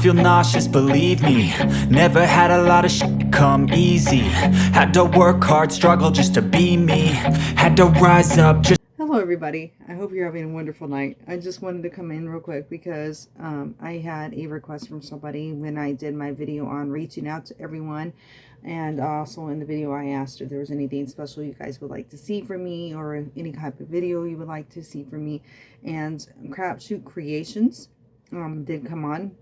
feel nauseous, believe me. Never had a lot of shit come easy. Had to work hard, struggle just to be me. Had to rise up just... Hello everybody, I hope you're having a wonderful night. I just wanted to come in real quick because I had a request from somebody when I did my video on reaching out to everyone, and also in the video I asked if there was anything special you guys would like to see from me, or any type of video you would like to see from me. And Crapshoot Creations did come on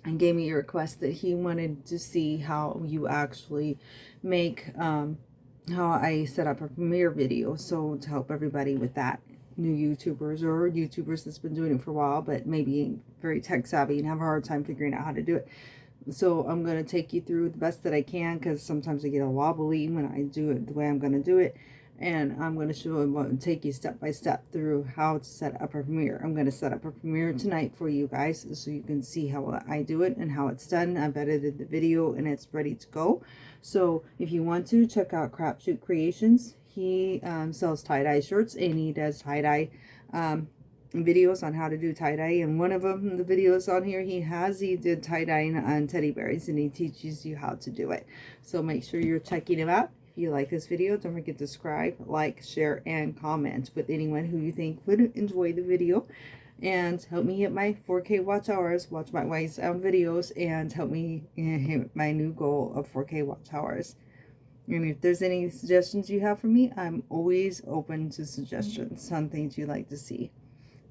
and gave me a request that he wanted to see how you actually make how I set up a Premiere video. So to help everybody with that, new YouTubers or YouTubers that's been doing it for a while but maybe very tech savvy and have a hard time figuring out how to do it. So I'm going to take you through the best that I can, because sometimes I get a wobbly when I do it the way I'm going to do it. And I'm going to show and take you step by step through how to set up a Premiere. I'm going to set up a Premiere tonight for you guys so you can see how I do it and how it's done. I've edited the video and it's ready to go. So if you want to, check out Crapshoot Creations. He sells tie-dye shirts, and he does tie-dye videos on how to do tie-dye. And one of them, the videos on here he did tie-dyeing on teddy bears, and he teaches you how to do it. So make sure you're checking him out. If you like this video, don't forget to subscribe, like, share, and comment with anyone who you think would enjoy the video. And help me hit my 4K watch hours, watch my white sound videos, and help me hit my new goal of 4K watch hours. And if there's any suggestions you have for me, I'm always open to suggestions on things you'd like to see.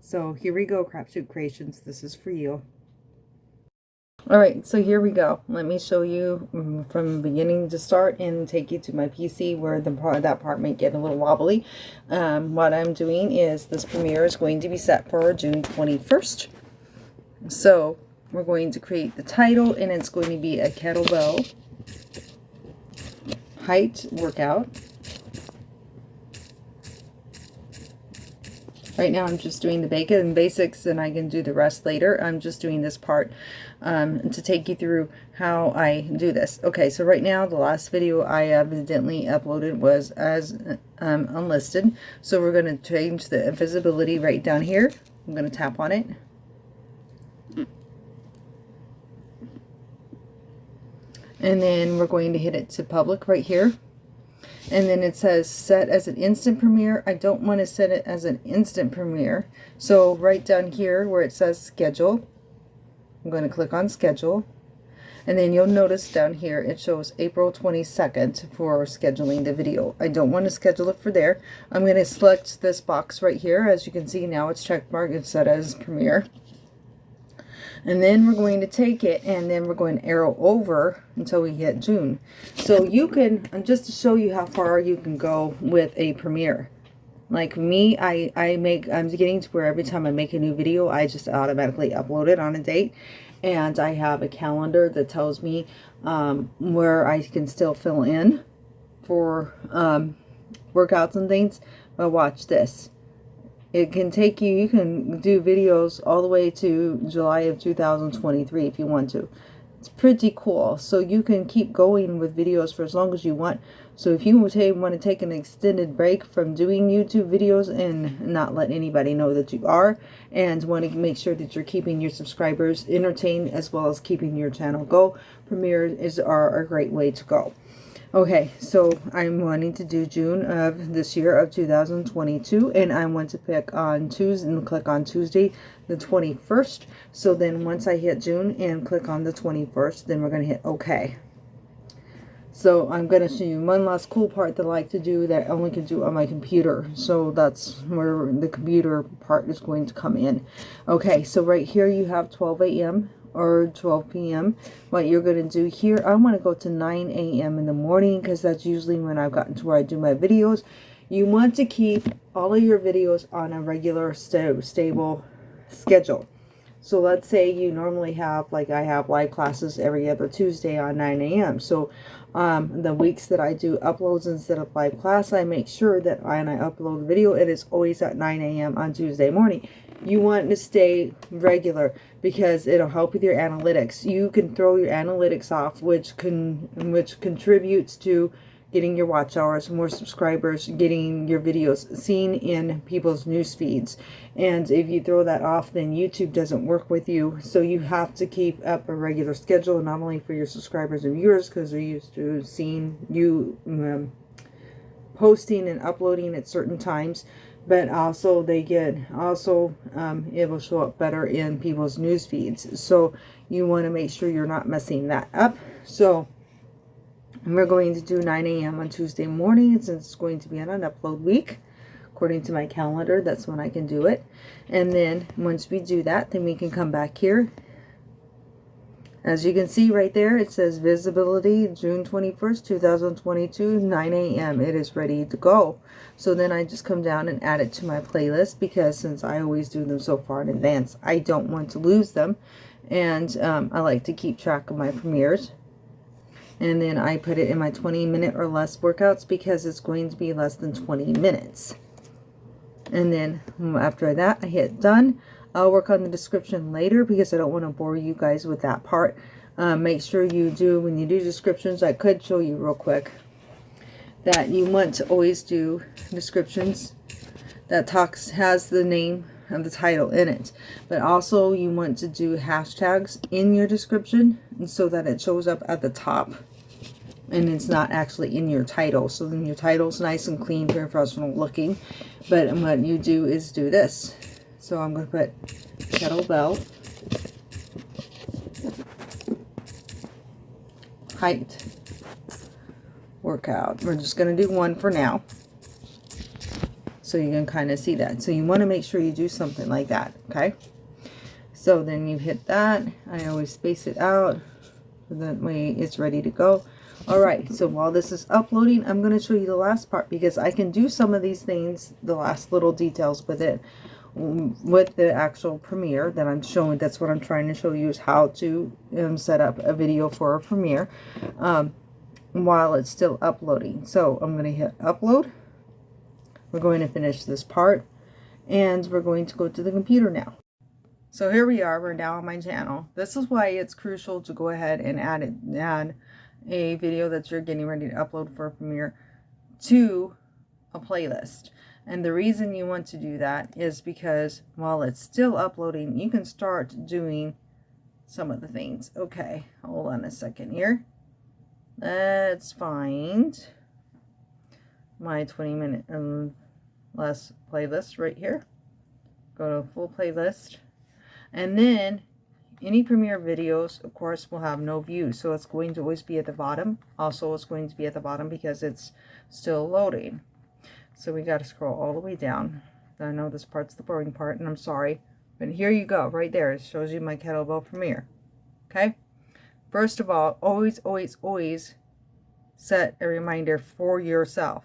So here we go, Crapshoot Creations. This is for you. Alright, so here we go. Let me show you from beginning to start and take you to my PC where that part may get a little wobbly. What I'm doing is this Premiere is going to be set for June 21st. So we're going to create the title, and it's going to be a kettlebell height workout. Right now I'm just doing the basics, and I can do the rest later. I'm just doing this part to take you through how I do this. Okay, so right now the last video I evidently uploaded was as unlisted. So we're going to change the visibility right down here. I'm going to tap on it. And then we're going to hit it to public right here. And then it says set as an instant premiere. I don't want to set it as an instant premiere. So right down here where it says schedule, I'm going to click on schedule. And then you'll notice down here it shows April 22nd for scheduling the video. I don't want to schedule it for there. I'm going to select this box right here. As you can see now, it's checkmarked and set as premiere. And then we're going to take it, and then we're going to arrow over until we hit June. So you can, and just to show you how far you can go with a Premiere. Like me, I'm getting to where every time I make a new video, I just automatically upload it on a date. And I have a calendar that tells me where I can still fill in for workouts and things. But watch this. It can take you can do videos all the way to July of 2023 if you want to. It's pretty cool. So you can keep going with videos for as long as you want. So if you want to take an extended break from doing YouTube videos and not let anybody know that you are, and want to make sure that you're keeping your subscribers entertained as well as keeping your channel go, Premiere are a great way to go. Okay, so I'm wanting to do June of this year of 2022, and I want to pick on Tuesday and click on Tuesday the 21st. So then once I hit June and click on the 21st, then we're going to hit OK. So I'm going to show you one last cool part that I like to do that I only can do on my computer. So that's where the computer part is going to come in. Okay, so right here you have 12 a.m. or 12 p.m. What you're going to do here, I want to go to 9 a.m. in the morning, because that's usually when I've gotten to where I do my videos. You want to keep all of your videos on a regular stable schedule. So let's say you normally have, like I have live classes every other Tuesday on 9 a.m. So the weeks that I do uploads instead of live class, I make sure that when I upload the video, it is always at 9 a.m. on Tuesday morning. You want to stay regular because it'll help with your analytics. You can throw your analytics off, which contributes to getting your watch hours, more subscribers, getting your videos seen in people's news feeds. And if you throw that off, then YouTube doesn't work with you. So you have to keep up a regular schedule, not only for your subscribers and viewers, because they're used to seeing you posting and uploading at certain times, but also they get it will show up better in people's news feeds. So you want to make sure you're not messing that up. So we're going to do 9 a.m. on Tuesday morning, since it's going to be on an upload week. According to my calendar, that's when I can do it. And then once we do that, then we can come back here. As you can see right there, it says visibility June 21st, 2022, 9 a.m. It is ready to go. So then I just come down and add it to my playlist, because since I always do them so far in advance, I don't want to lose them. And I like to keep track of my premieres. And then I put it in my 20-minute or less workouts, because it's going to be less than 20 minutes. And then after that, I hit done. I'll work on the description later, because I don't want to bore you guys with that part. Make sure you do, when you do descriptions, I could show you real quick, that you want to always do descriptions that has the name of the title in it. But also you want to do hashtags in your description, and so that it shows up at the top and it's not actually in your title. So then your title's nice and clean, very professional looking. But what you do is do this. So I'm going to put kettlebell height workout. We're just going to do one for now, so you can kind of see that. So you want to make sure you do something like that, okay? So then you hit that. I always space it out, so that way it's ready to go. All right, so while this is uploading, I'm going to show you the last part, because I can do some of these things, the last little details with it, with the actual Premiere that I'm showing. That's what I'm trying to show you, is how to set up a video for a Premiere while it's still uploading. So I'm going to hit upload. We're going to finish this part, and we're going to go to the computer now. So here we are. We're now on my channel. This is why it's crucial to go ahead and add a video that you're getting ready to upload for Premiere to a playlist. And the reason you want to do that is because while it's still uploading, you can start doing some of the things. Okay, hold on a second here. Let's find my 20-minute and less playlist right here. Go to full playlist. And then any Premiere videos, of course, will have no views, so it's going to always be at the bottom. Also, it's going to be at the bottom because it's still loading. So we got to scroll all the way down. I know this part's the boring part, and I'm sorry, but here you go, right there. It shows you my kettlebell Premiere. Okay. First of all, always, always, always set a reminder for yourself,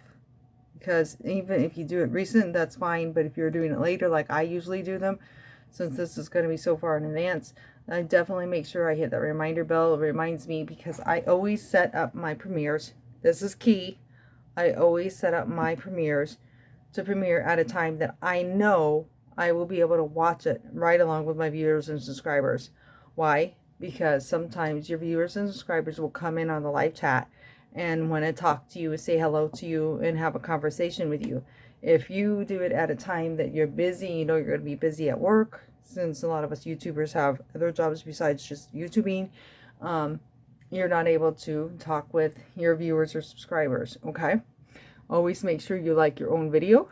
because even if you do it recent, that's fine. But if you're doing it later, like I usually do them, since this is going to be so far in advance, I definitely make sure I hit that reminder bell. It reminds me, because I always set up my premieres. This is key. I always set up my premieres to premiere at a time that I know I will be able to watch it right along with my viewers and subscribers. Why? Because sometimes your viewers and subscribers will come in on the live chat and want to talk to you and say hello to you and have a conversation with you. If you do it at a time that you're busy, you know you're going to be busy at work, since a lot of us YouTubers have other jobs besides just YouTubing, you're not able to talk with your viewers or subscribers, okay? Always make sure you like your own video.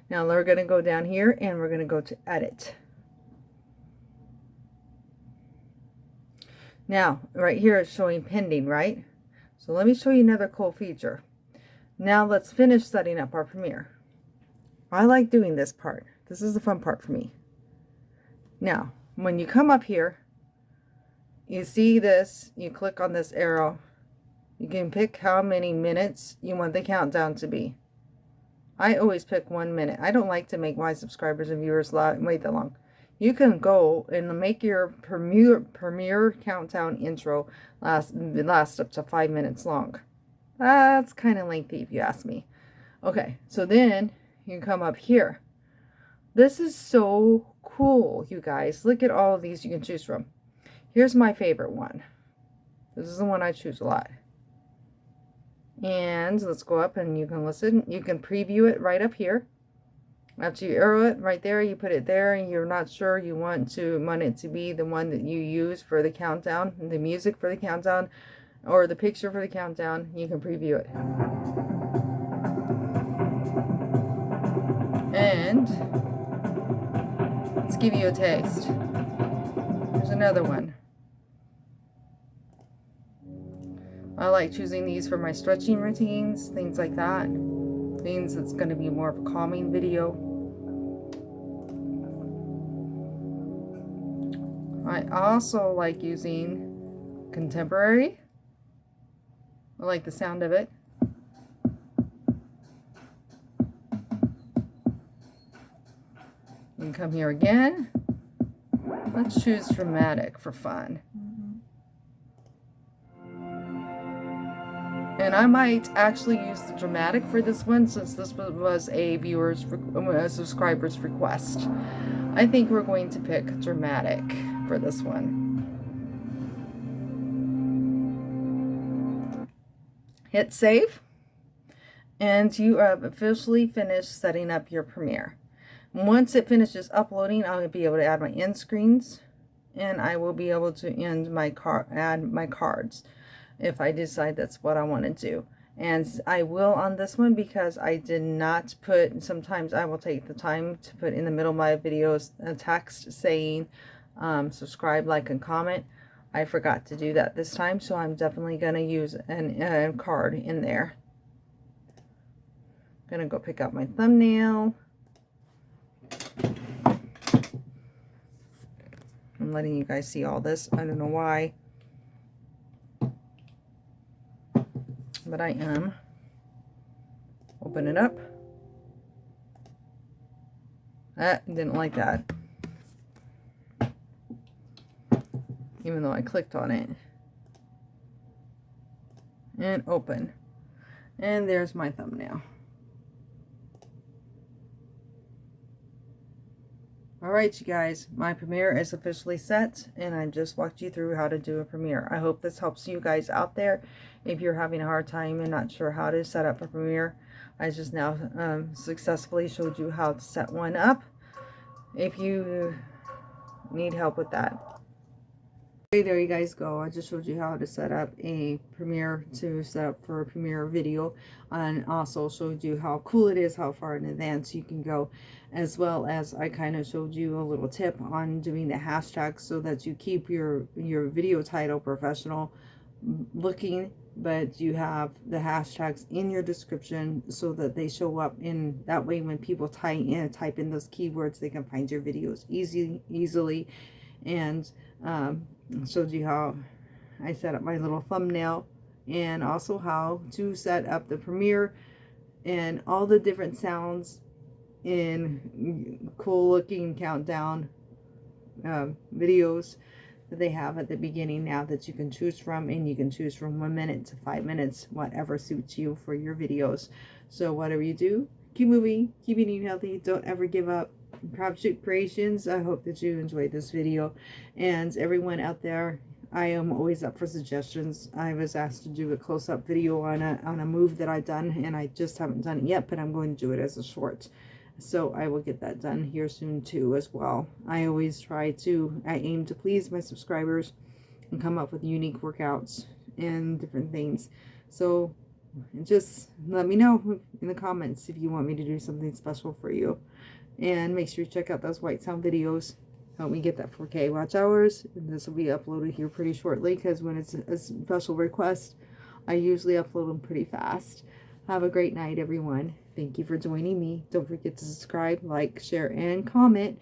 Now we're going to go down here and we're going to go to edit. Now, right here it's showing pending, right? So let me show you another cool feature. Now let's finish setting up our Premiere. I like doing this part. This is the fun part for me. Now, when you come up here, you see this, you click on this arrow. You can pick how many minutes you want the countdown to be. I always pick 1 minute. I don't like to make my subscribers and viewers wait that long. You can go and make your premiere countdown intro last up to 5 minutes long. That's kind of lengthy if you ask me. Okay, so then you come up here. This is so cool, you guys. Look at all of these you can choose from. Here's my favorite one. This is the one I choose a lot. And let's go up and you can listen. You can preview it right up here. After you arrow it right there, you put it there, and you're not sure you want it to be the one that you use for the countdown, the music for the countdown, or the picture for the countdown. You can preview it. And let's give you a taste. Here's another one. I like choosing these for my stretching routines, things like that. Things that's going to be more of a calming video. I also like using contemporary. I like the sound of it. You can come here again. Let's choose dramatic for fun. And I might actually use the dramatic for this one, since this was a subscriber's request. I think we're going to pick dramatic for this one. Hit save, and you have officially finished setting up your Premiere. Once it finishes uploading, I'll be able to add my end screens, and I will be able to add my cards if I decide that's what I want to do. And I will on this one, because I did not put, sometimes I will take the time to put in the middle of my videos a text saying subscribe, like, and comment. I forgot to do that this time, so I'm definitely going to use a card in there. I'm going to go pick out my thumbnail. I'm letting you guys see all this. I don't know why, but I am. Open it up. Didn't like that. Even though I clicked on it. And open. And there's my thumbnail. Alright, you guys, my Premiere is officially set, and I just walked you through how to do a Premiere. I hope this helps you guys out there if you're having a hard time and not sure how to set up a Premiere. I just now successfully showed you how to set one up if you need help with that. Okay, there you guys go. I just showed you how to set up a Premiere, to set up for a Premiere video, and also showed you how cool it is, how far in advance you can go, as well as I kind of showed you a little tip on doing the hashtags so that you keep your video title professional looking, but you have the hashtags in your description so that they show up in that way. When people type in those keywords, they can find your videos easily. And showed you how I set up my little thumbnail, and also how to set up the Premiere and all the different sounds in cool looking countdown videos that they have at the beginning now that you can choose from, and you can choose from 1 minute to 5 minutes, whatever suits you for your videos. So whatever you do, keep moving, keep eating healthy, don't ever give up. Craftshoot Creations, I hope that you enjoyed this video, and everyone out there, I am always up for suggestions. I was asked to do a close-up video on a move that I've done, and I just haven't done it yet, but I'm going to do it as a short, so I will get that done here soon too as well. I aim to please my subscribers and come up with unique workouts and different things. So just let me know in the comments if you want me to do something special for you. And make sure you check out those White Sound videos. Help me get that 4K watch hours. And this will be uploaded here pretty shortly, because when it's a special request, I usually upload them pretty fast. Have a great night, everyone. Thank you for joining me. Don't forget to subscribe, like, share, and comment.